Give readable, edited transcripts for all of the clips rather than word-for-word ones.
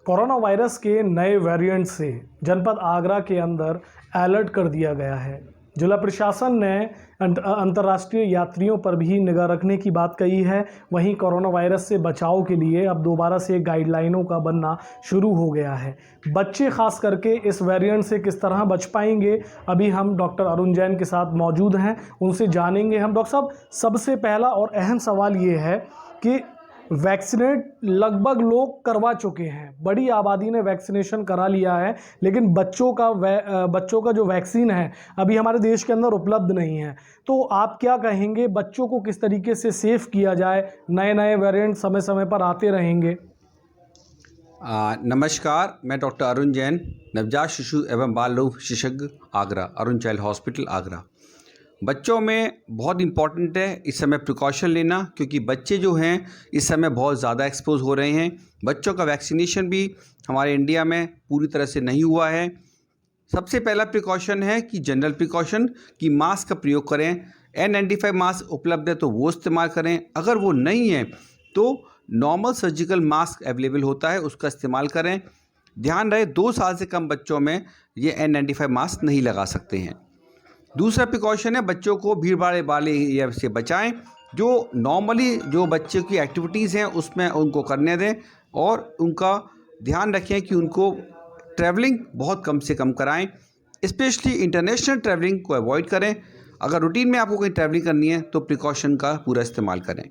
Corona virus के नए variant से जनपद आगरा के अंदर अलर्ट कर दिया गया है। जिला प्रशासन ने अंतर्राष्ट्रीय यात्रियों पर भी निगाह रखने की बात कही है। वहीं कोरोना वायरस से बचाव के लिए अब दोबारा से गाइडलाइनों का बनना शुरू हो गया है। बच्चे खास करके इस वेरिएंट से किस तरह बच पाएंगे, अभी हम डॉक्टर अरुण जैन के साथ मौजूद हैं, उनसे जानेंगे हम। डॉक्टर साहब, सबसे पहला और अहम सवाल ये है कि वैक्सीनेट लगभग लोग करवा चुके हैं, बड़ी आबादी ने वैक्सीनेशन करा लिया है, लेकिन बच्चों का जो वैक्सीन है अभी हमारे देश के अंदर उपलब्ध नहीं है। तो आप क्या कहेंगे, बच्चों को किस तरीके से सेफ किया जाए? नए नए वेरिएंट समय समय पर आते रहेंगे। नमस्कार, मैं डॉक्टर अरुण जैन, नवजात शिशु एवं बाल रोग विशेषज्ञ, आगरा, अरुण चाइल्ड हॉस्पिटल आगरा। बच्चों में बहुत इम्पॉर्टेंट है इस समय प्रिकॉशन लेना, क्योंकि बच्चे जो हैं इस समय बहुत ज़्यादा एक्सपोज हो रहे हैं। बच्चों का वैक्सीनेशन भी हमारे इंडिया में पूरी तरह से नहीं हुआ है। सबसे पहला प्रिकॉशन है कि जनरल प्रिकॉशन कि मास्क का प्रयोग करें। N95 मास्क उपलब्ध है तो वो इस्तेमाल करें। अगर वो नहीं है तो नॉर्मल सर्जिकल मास्क अवेलेबल होता है, उसका इस्तेमाल करें। ध्यान रहे 2 साल से कम बच्चों में ये N95 मास्क नहीं लगा सकते हैं। दूसरा प्रिकॉशन है बच्चों को भीड़ भाड़ वाले एरिया से बचाएं। जो नॉर्मली जो बच्चों की एक्टिविटीज़ हैं उसमें उनको करने दें और उनका ध्यान रखें कि उनको ट्रैवलिंग बहुत कम से कम कराएं। स्पेशली इंटरनेशनल ट्रैवलिंग को अवॉइड करें। अगर रूटीन में आपको कहीं ट्रैवलिंग करनी है तो प्रिकॉशन का पूरा इस्तेमाल करें।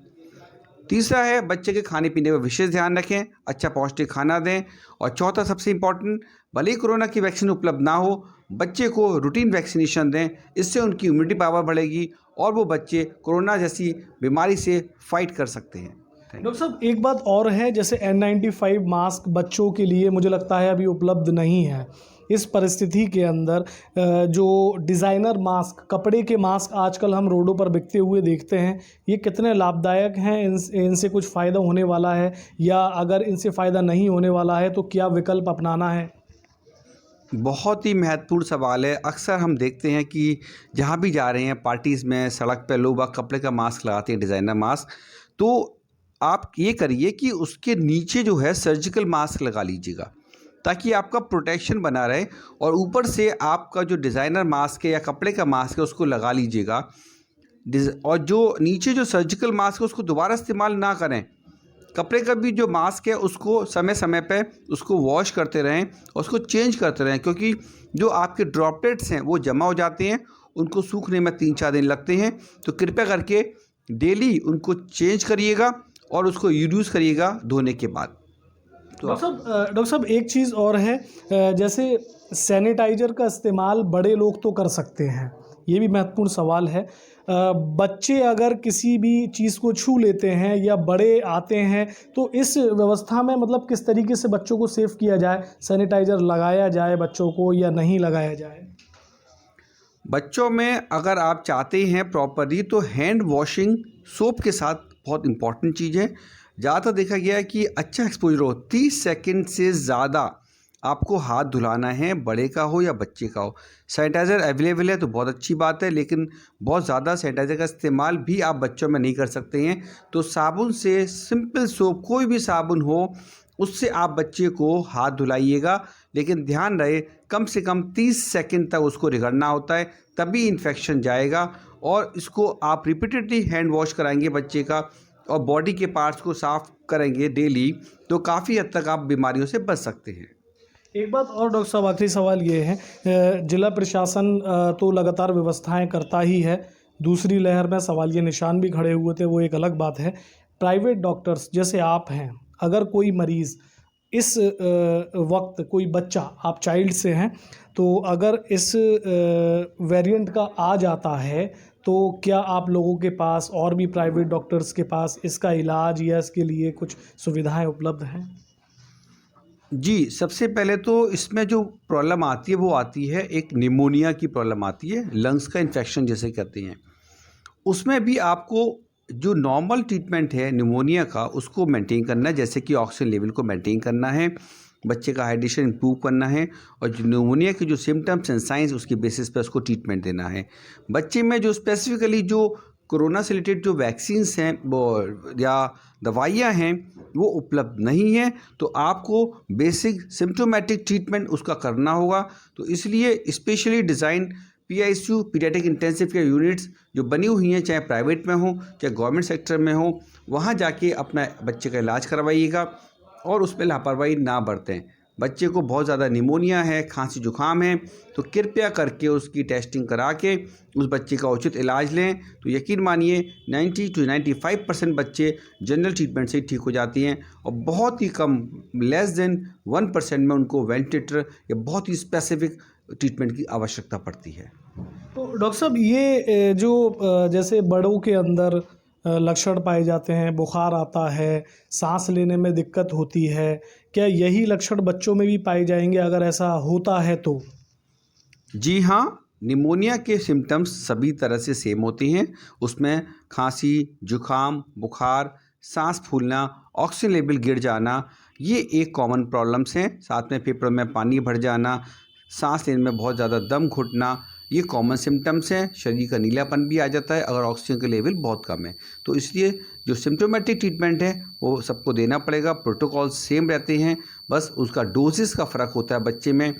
तीसरा है बच्चे के खाने पीने पर विशेष ध्यान रखें, अच्छा पौष्टिक खाना दें। और चौथा सबसे इम्पॉर्टेंट, भले ही कोरोना की वैक्सीन उपलब्ध ना हो, बच्चे को रूटीन वैक्सीनेशन दें। इससे उनकी इम्यूनिटी पावर बढ़ेगी और वो बच्चे कोरोना जैसी बीमारी से फाइट कर सकते हैं। डॉक्टर साहब, एक बात और है, जैसे N95 मास्क बच्चों के लिए मुझे लगता है अभी उपलब्ध नहीं है। इस परिस्थिति के अंदर जो डिज़ाइनर मास्क, कपड़े के मास्क आजकल हम रोडों पर बिकते हुए देखते हैं, ये कितने लाभदायक हैं? इनसे कुछ फ़ायदा होने वाला है, या अगर इनसे फ़ायदा नहीं होने वाला है तो क्या विकल्प अपनाना है? बहुत ही महत्वपूर्ण सवाल है। अक्सर हम देखते हैं कि जहाँ भी जा रहे हैं पार्टीज़ में, सड़क पे लोग कपड़े का मास्क लगाते हैं, डिज़ाइनर मास्क। तो आप ये करिए कि उसके नीचे जो है सर्जिकल मास्क लगा लीजिएगा, ताकि आपका प्रोटेक्शन बना रहे। और ऊपर से आपका जो डिज़ाइनर मास्क है या कपड़े का मास्क है उसको लगा लीजिएगा। और जो नीचे जो सर्जिकल मास्क है उसको दोबारा इस्तेमाल ना करें। कपड़े का भी जो मास्क है उसको समय समय पे उसको वॉश करते रहें और उसको चेंज करते रहें, क्योंकि जो आपके ड्रॉपलेट्स हैं वो जमा हो जाते हैं, उनको सूखने में 3-4 दिन लगते हैं। तो कृपया करके डेली उनको चेंज करिएगा और उसको यूज़ करिएगा धोने के बाद। तो डॉक्टर साहब, एक चीज़ और है, जैसे सैनिटाइज़र का इस्तेमाल बड़े लोग तो कर सकते हैं, ये भी महत्वपूर्ण सवाल है। बच्चे अगर किसी भी चीज़ को छू लेते हैं या बड़े आते हैं, तो इस व्यवस्था में मतलब किस तरीके से बच्चों को सेफ किया जाए? सैनिटाइज़र लगाया जाए बच्चों को या नहीं लगाया जाए? बच्चों में अगर आप चाहते हैं प्रॉपरली तो हैंड वॉशिंग सोप के साथ बहुत इम्पॉर्टेंट चीज़ है। ज़्यादातर देखा गया है कि अच्छा एक्सपोजर हो, 30 सेकंड से ज़्यादा आपको हाथ धुलाना है, बड़े का हो या बच्चे का हो। सैनिटाइज़र अवेलेबल है तो बहुत अच्छी बात है, लेकिन बहुत ज़्यादा सैनिटाइज़र का इस्तेमाल भी आप बच्चों में नहीं कर सकते हैं। तो साबुन से, सिंपल सोप, कोई भी साबुन हो, उससे आप बच्चे को हाथ धुलाइएगा। लेकिन ध्यान रहे कम से कम 30 सेकंड तक उसको रगड़ना होता है, तभी इन्फेक्शन जाएगा। और इसको आप रिपीटेडली हैंड वॉश कराएंगे बच्चे का और बॉडी के पार्ट्स को साफ़ करेंगे डेली, तो काफ़ी हद तक आप बीमारियों से बच सकते हैं। एक बात और डॉक्टर साहब, आखिरी सवाल ये है, जिला प्रशासन तो लगातार व्यवस्थाएं करता ही है, दूसरी लहर में सवालिया निशान भी खड़े हुए थे, वो एक अलग बात है। प्राइवेट डॉक्टर्स जैसे आप हैं, अगर कोई मरीज़ इस वक्त, कोई बच्चा, आप चाइल्ड से हैं, तो अगर इस वेरिएंट का आ जाता है, तो क्या आप लोगों के पास और भी प्राइवेट डॉक्टर्स के पास इसका इलाज या इसके लिए कुछ सुविधाएं उपलब्ध हैं? जी, सबसे पहले तो इसमें जो प्रॉब्लम आती है वो आती है, एक निमोनिया की प्रॉब्लम आती है, लंग्स का इन्फेक्शन जिसे कहते हैं। उसमें भी आपको जो नॉर्मल ट्रीटमेंट है निमोनिया का उसको मेंटेन करना है, जैसे कि ऑक्सीजन लेवल को मेंटेन करना है, बच्चे का हाइड्रेशन इंप्रूव करना है, और जो निमोनिया के जो सिम्टम्स एंड साइंस उसके बेसिस पे उसको ट्रीटमेंट देना है। बच्चे में जो स्पेसिफिकली जो कोरोना से रिलेटेड जो वैक्सीन्स हैं वो या दवाइयाँ हैं वो उपलब्ध नहीं हैं, तो आपको बेसिक सिम्प्टोमेटिक ट्रीटमेंट उसका करना होगा। तो इसलिए specially design PICU paediatric intensive care units जो बनी हुई हैं, चाहे प्राइवेट में हो चाहे गवर्नमेंट सेक्टर में हो, वहाँ जाके अपना बच्चे का इलाज करवाइएगा और उसमें लापरवाही ना बरतें। बच्चे को बहुत ज़्यादा निमोनिया है, खांसी जुकाम है, तो कृपया करके उसकी टेस्टिंग करा के उस बच्चे का उचित इलाज लें। तो यकीन मानिए 90 to 95% बच्चे जनरल ट्रीटमेंट से ठीक हो जाती हैं और बहुत ही कम लेस देन 1% में उनको वेंटिलेटर या बहुत ही स्पेसिफिक ट्रीटमेंट की आवश्यकता पड़ती है। तो डॉक्टर साहब ये जो जैसे बड़ों के अंदर लक्षण पाए जाते हैं, बुखार आता है, सांस लेने में दिक्कत होती है, क्या यही लक्षण बच्चों में भी पाए जाएंगे अगर ऐसा होता है तो? जी हाँ, निमोनिया के सिम्टम्स सभी तरह से सेम होते हैं। उसमें खांसी, जुखाम, बुखार, सांस फूलना, ऑक्सीजन लेवल गिर जाना, ये एक कॉमन प्रॉब्लम्स हैं। साथ में फेफड़ों में पानी भर जाना, सांस लेने में बहुत ज़्यादा दम घुटना, ये कॉमन सिम्टम्स हैं। शरीर का नीलापन भी आ जाता है अगर ऑक्सीजन का लेवल बहुत कम है। तो इसलिए जो सिम्प्टोमेटिक ट्रीटमेंट है वो सबको देना पड़ेगा। प्रोटोकॉल सेम रहते हैं, बस उसका डोजेस का फ़र्क होता है। बच्चे में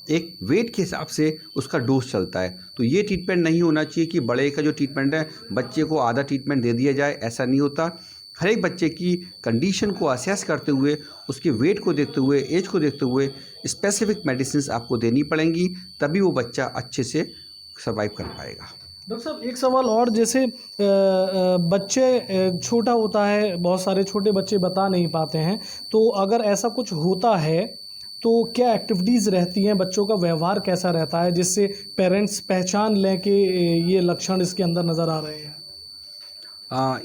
एक वेट के हिसाब से उसका डोज चलता है। तो ये ट्रीटमेंट नहीं होना चाहिए कि बड़े का जो ट्रीटमेंट है बच्चे को आधा ट्रीटमेंट दे दिया जाए, ऐसा नहीं होता। हर एक बच्चे की कंडीशन को असेस करते हुए, उसके वेट को देखते हुए, एज को देखते हुए स्पेसिफिक मेडिसिन आपको देनी पड़ेंगी, तभी वो बच्चा अच्छे से सर्वाइव कर पाएगा। डॉक्टर साहब एक सवाल और, जैसे बच्चे छोटा होता है, बहुत सारे छोटे बच्चे बता नहीं पाते हैं, तो अगर ऐसा कुछ होता है तो क्या एक्टिविटीज़ रहती हैं, बच्चों का व्यवहार कैसा रहता है जिससे पेरेंट्स पहचान लें कि ये लक्षण इसके अंदर नज़र आ रहे हैं?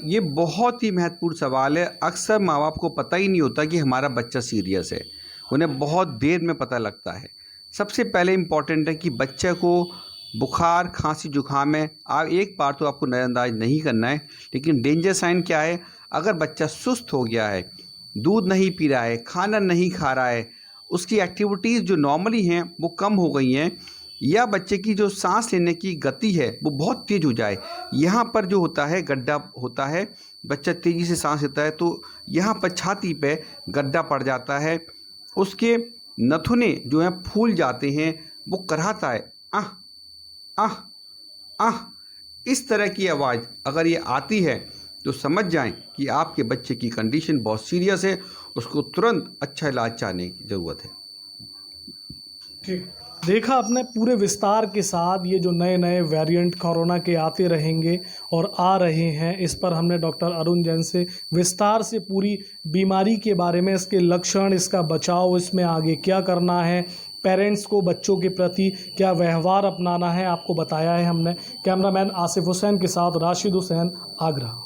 ये बहुत ही महत्वपूर्ण सवाल है। अक्सर माँ बाप को पता ही नहीं होता कि हमारा बच्चा सीरियस है, उन्हें बहुत देर में पता लगता है। सबसे पहले इम्पॉर्टेंट है कि बच्चे को बुखार, खांसी, जुकाम है, आप एक बार तो आपको नज़रअंदाज नहीं करना है। लेकिन डेंजर साइन क्या है? अगर बच्चा सुस्त हो गया है, दूध नहीं पी रहा है, खाना नहीं खा रहा है, उसकी एक्टिविटीज़ जो नॉर्मली हैं वो कम हो गई हैं, या बच्चे की जो सांस लेने की गति है वो बहुत तेज़ हो जाए, यहाँ पर जो होता है गड्ढा होता है, बच्चा तेज़ी से सांस लेता है तो यहाँ पर छाती पे गड्ढा पड़ जाता है, उसके नथुने जो हैं फूल जाते हैं, वो कराहता है आह आह आह, इस तरह की आवाज़ अगर ये आती है तो समझ जाएं कि आपके बच्चे की कंडीशन बहुत सीरियस है, उसको तुरंत अच्छा इलाज चाहने की ज़रूरत है। ठीक, देखा आपने पूरे विस्तार के साथ ये जो नए नए वेरिएंट कोरोना के आते रहेंगे और आ रहे हैं, इस पर हमने डॉक्टर अरुण जैन से विस्तार से पूरी बीमारी के बारे में, इसके लक्षण, इसका बचाव, इसमें आगे क्या करना है, पेरेंट्स को बच्चों के प्रति क्या व्यवहार अपनाना है, आपको बताया है हमने। कैमरामैन आसिफ हुसैन के साथ राशिद हुसैन, आगरा।